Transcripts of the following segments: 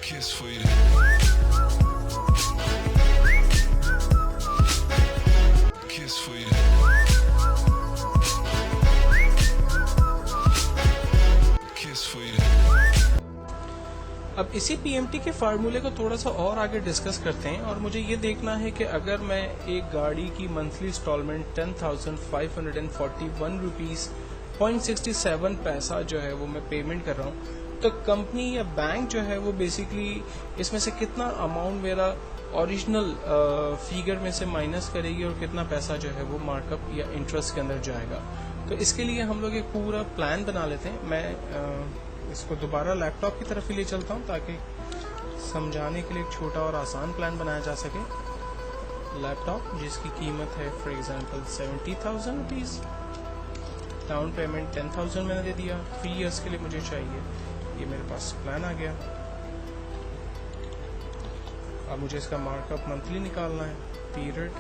kiss for you. Kiss for you. Kiss for you. अब इसी PMT के फार्मूले को थोड़ा सा और आगे डिस्कस करते हैं और मुझे ये देखना है कि अगर मैं एक गाड़ी की मंथली इंस्टॉलमेंट 10,541 रुपीज 0.67 पैसा जो है वो मैं पेमेंट कर रहा हूँ, तो कंपनी या बैंक जो है वो बेसिकली इसमें से कितना अमाउंट मेरा ओरिजिनल फिगर में से माइनस करेगी और कितना पैसा जो है वो मार्कअप या इंटरेस्ट के अंदर जाएगा। तो इसके लिए हम लोग एक पूरा प्लान बना लेते हैं। मैं इसको दोबारा लैपटॉप की तरफ ही ले चलता हूँ ताकि समझाने के लिए एक छोटा और आसान प्लान बनाया जा सके। लैपटॉप जिसकी कीमत है for example 70,000 rupees, down payment 10,000 मैंने दे दिया, 3 इयर्स के लिए मुझे चाहिए। ये मेरे पास प्लान आ गया। अब मुझे इसका मार्कअप मंथली निकालना है, पीरियड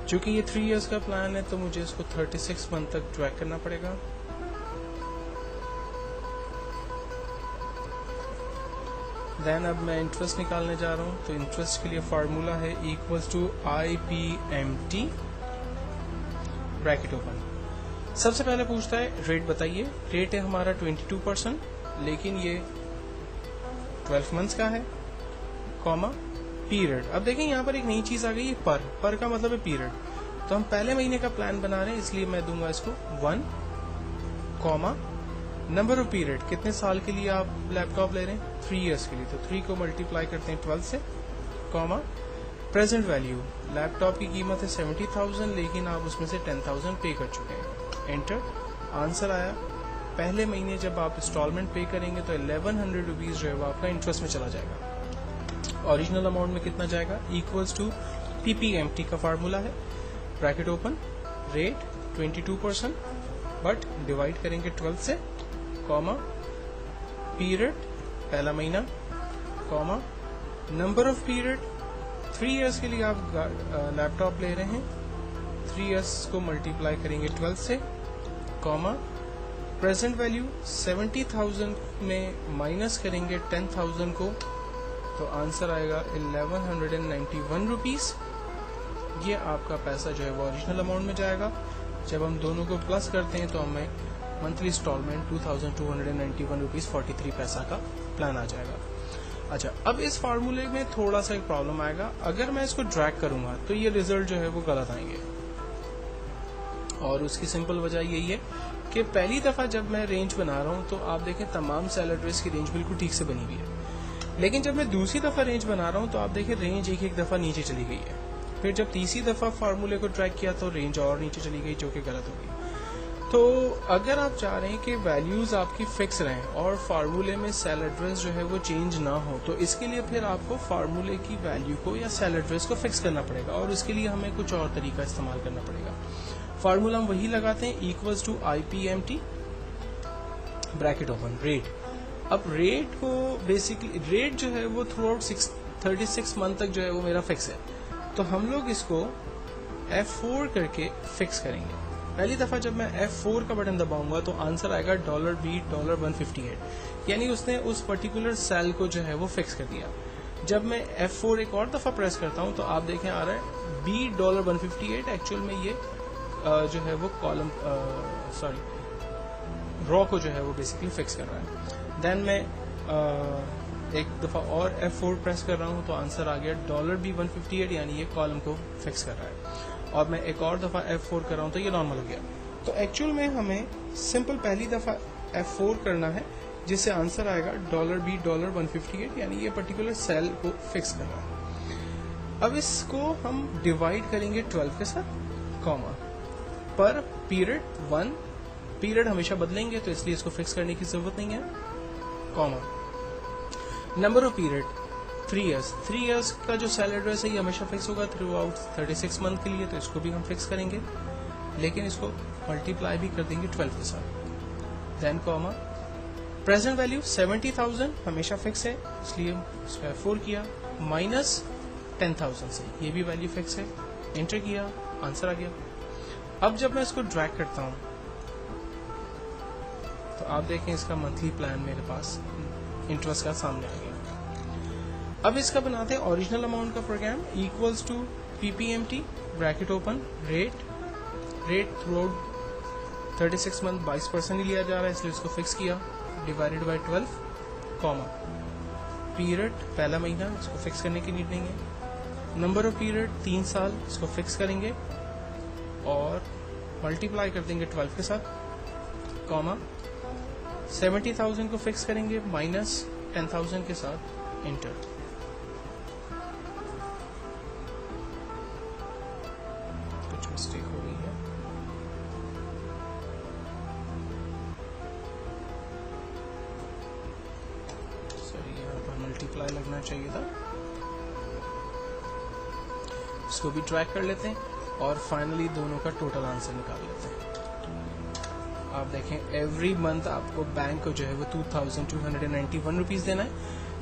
चूंकि ये 3 इयर्स का प्लान है तो मुझे इसको 36 मंथ तक ट्रैक करना पड़ेगा। देन अब मैं इंटरेस्ट निकालने जा रहा हूँ, तो इंटरेस्ट के लिए फार्मूला है equals to IPMT bracket open. सबसे पहले पूछता है रेट बताइए। रेट है हमारा 22%, लेकिन ये 12 मंथ्स का है, कॉमा पीरियड। अब देखें यहाँ पर एक नई चीज आ गई है, पर का मतलब है पीरियड। तो हम पहले महीने का प्लान बना रहे हैं, इसलिए मैं दूंगा इसको 1, कॉमा नंबर ऑफ पीरियड, कितने साल के लिए आप लैपटॉप ले रहे हैं, 3 इयर्स के लिए, तो 3 को मल्टीप्लाई करते हैं 12 से, कॉमा प्रेजेंट वैल्यू। लैपटॉप की कीमत है 70,000, लेकिन आप उसमें से 10,000 पे कर चुके हैं। एंटर, आंसर आया। पहले महीने जब आप इंस्टॉलमेंट पे करेंगे तो 1100 रुपीज जो है वो आपका इंटरेस्ट में चला जाएगा। ओरिजिनल अमाउंट में कितना जाएगा, इक्वल्स टू PPMT का फार्मूला है, bracket open, rate 22%, but divide करेंगे 12 से, कॉमा पीरियड पहला महीना, comma number of period. 3 years के लिए आप लैपटॉप ले रहे हैं, 3 इयर्स को मल्टीप्लाई करेंगे 12 से, कॉमा प्रेजेंट वैल्यू 70,000 में माइनस करेंगे 10,000 को, तो आंसर आएगा 1191 रुपीज। ये आपका पैसा जो है वो ओरिजिनल अमाउंट में जाएगा। जब हम दोनों को प्लस करते हैं तो हमें मंथली इंस्टॉलमेंट 2,291 रुपीज 43 पैसा का प्लान आ जाएगा। अच्छा, अब इस फार्मूले में थोड़ा सा एक प्रॉब्लम आएगा। अगर मैं इसको ड्रैग करूंगा तो ये रिजल्ट जो है वो गलत आएंगे, और उसकी सिंपल वजह यही है कि पहली दफा जब मैं रेंज बना रहा हूं तो आप देखें तमाम सेल एड्रेस की रेंज बिल्कुल ठीक से बनी हुई है, लेकिन जब मैं दूसरी दफा रेंज बना रहा हूं तो आप देखें रेंज एक दफा नीचे चली गई है। फिर जब तीसरी दफा फार्मूले को ट्रैक किया तो रेंज और नीचे चली गई, जो कि गलत होगी। तो अगर आप चाह रहे हैं कि वैल्यूज आपकी फिक्स रहें और फार्मूले में सेल एड्रेस जो है वो चेंज ना हो, तो इसके लिए फिर आपको फार्मूले की वैल्यू को या सेल एड्रेस को फिक्स करना पड़ेगा, और इसके लिए हमें कुछ और तरीका इस्तेमाल करना पड़ेगा। फार्मूला हम वही लगाते हैं, equals to IPMT bracket open, rate. अब रेट को बेसिकली रेट जो है वो थ्रू आउट 36 मंथ तक जो है वो मेरा फिक्स है, तो हम लोग इसको F4 करके फिक्स करेंगे। पहली दफा जब मैं F4 का बटन दबाऊंगा तो आंसर आएगा $158, यानी उसने उस पर्टिकुलर सेल को जो है वो फिक्स कर दिया। जब मैं F4 एक और दफा प्रेस करता हूं तो आप देखें आ रहा है $158। एक्चुअल में ये जो है वो कॉलम रॉ को जो है वो बेसिकली फिक्स कर रहा है। देन मैं एक दफा और F4 प्रेस कर रहा हूं तो आंसर आ गया $158, यानी ये कॉलम को फिक्स कर रहा है। और मैं एक और दफा F4 कर रहा हूं तो ये नॉर्मल हो गया। तो एक्चुअल में हमें सिंपल पहली दफा F4 करना है, जिससे आंसर आएगा $158, यानी ये पर्टिकुलर सेल को फिक्स कर रहा है। अब इसको हम डिवाइड करेंगे 12 के साथ, कॉमा पर पीरियड 1, पीरियड हमेशा बदलेंगे तो इसलिए इसको फिक्स करने की जरूरत नहीं है, comma number of period 3 years. 3 years का जो सेल एड्रेस है ये हमेशा फिक्स होगा थ्रू आउट 36 मंथ के लिए, तो इसको भी हम फिक्स करेंगे, लेकिन इसको मल्टीप्लाई भी कर देंगे 12 के साथ। देन कॉमा प्रेजेंट वैल्यू 70,000 हमेशा फिक्स है, इसलिए उसका F4 किया, माइनस 10,000 से, ये भी वैल्यू फिक्स है, एंटर किया, आंसर आ गया। अब जब मैं इसको ड्रैग करता हूं तो आप देखें इसका मंथली प्लान मेरे पास इंटरेस्ट का सामने आ गया। अब इसका बनाते हैं ओरिजिनल अमाउंट का program, equals to PPMT bracket open, rate throughout 36 month 22% ही लिया जा रहा है, इसलिए इसको फिक्स किया, डिवाइडेड बाय 12, कॉमा पीरियड पहला महीना, इसको फिक्स करने की नीड नहीं है, नंबर ऑफ पीरियड 3 साल, इसको फिक्स करेंगे और मल्टीप्लाई कर देंगे 12 के साथ, कॉमा 70,000 को फिक्स करेंगे माइनस 10,000 के साथ, एंटर। कुछ मिस्टेक हो गई है, सॉरी यहाँ पर मल्टीप्लाई लगना चाहिए था। इसको भी ट्रैक कर लेते हैं और फाइनली दोनों का टोटल आंसर निकाल लेते हैं। आप देखें एवरी मंथ आपको बैंक को जो है वो 2,291 रुपीज देना है,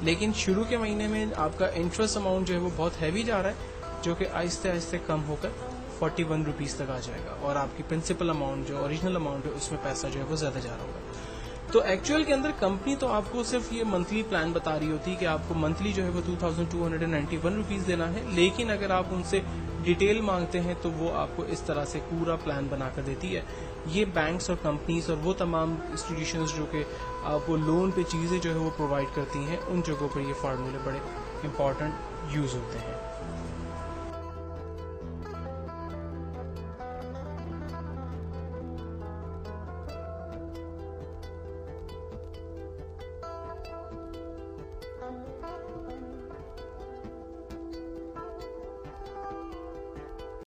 लेकिन शुरू के महीने में आपका इंटरेस्ट अमाउंट जो है वो बहुत हैवी जा रहा है, जो कि आहिस्ते आहिस्ते कम होकर 41 रुपीज तक आ जाएगा और आपकी प्रिंसिपल अमाउंट जो ओरिजिनल अमाउंट है उसमें पैसा जो है वो ज्यादा जा रहा होगा। तो एक्चुअल के अंदर कंपनी तो आपको सिर्फ ये मंथली प्लान बता रही होती है कि आपको मंथली जो है वो 2,291 रुपीज देना है, लेकिन अगर आप उनसे डिटेल मांगते हैं तो वो आपको इस तरह से पूरा प्लान बनाकर देती है। ये बैंक्स और कंपनीज और वो तमाम इंस्टीट्यूशंस जो कि आपको लोन पे चीजें जो है वो प्रोवाइड करती हैं, उन जगहों पर ये फार्मूले बड़े इंपॉर्टेंट यूज होते हैं।